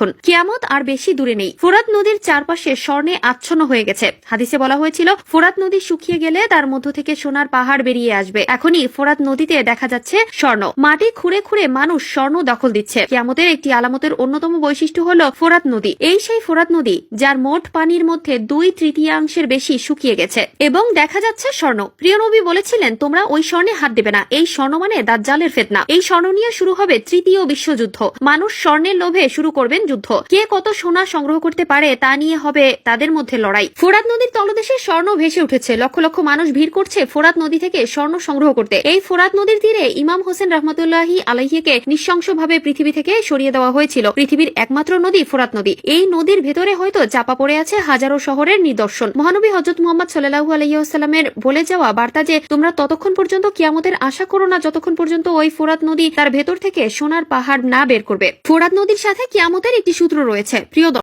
দেখুন, কিয়ামত আর বেশি দূরে নেই। ফোরাত নদীর চারপাশে স্বর্ণে আচ্ছন্ন হয়ে গেছে। হাদিসে বলা হয়েছিল, ফোরাত নদী শুকিয়ে গেলে তার মধ্য থেকে সোনার পাহাড় বেরিয়ে আসবে। এখনই ফোরাত নদীতে দেখা যাচ্ছে স্বর্ণ। মাটি খুঁড়ে খুঁড়ে মানুষ স্বর্ণ দখল দিচ্ছে। কিয়ামতের একটি আলামতের অন্যতম বৈশিষ্ট্য হলো ফোরাত নদী। এই সেই ফোরাত নদী যার মোট পানির মধ্যে 2/3 বেশি শুকিয়ে গেছে এবং দেখা যাচ্ছে স্বর্ণ। প্রিয় নবী বলেছিলেন, তোমরা ওই স্বর্ণে হাত দেবে না। এই স্বর্ণ মানে দাজ্জালের ফিতনা। এই স্বর্ণ নিয়ে শুরু হবে তৃতীয় বিশ্বযুদ্ধ। মানুষ স্বর্ণের লোভে শুরু করবেন যুদ্ধ। কে কত সোনা সংগ্রহ করতে পারে তা নিয়ে হবে তাদের মধ্যে লড়াই। ফোরাত নদীর তলদেশে স্বর্ণ ভেসে উঠেছে। লক্ষ লক্ষ মানুষ ভিড় করছে ফোরাত নদী থেকে স্বর্ণ সংগ্রহ করতে। এই ফোরাত নদীর তীরে ইমাম হোসেন রহমতুল্লাহি আলাইহিকে নৃশংসভাবে পৃথিবী থেকে সরিয়ে দেওয়া হয়েছিল। পৃথিবীর একমাত্র নদী ফোরাত নদী। এই নদীর ভেতরে হয়তো চাপা পড়ে আছে হাজারো শহরের নিদর্শন। মহানবী হযরত মুহাম্মদ সাল্লাল্লাহু আলাইহি ওয়াসাল্লামের বলে যাওয়া বার্তা যে, তোমরা ততক্ষণ পর্যন্ত কিয়ামতের আশা করো না যতক্ষণ পর্যন্ত ওই ফোরাত নদী তার ভেতর থেকে সোনার পাহাড় না বের করবে। ফোরাত নদীর সাথে কিয়ামতের একটি সূত্র রয়েছে। প্রিয়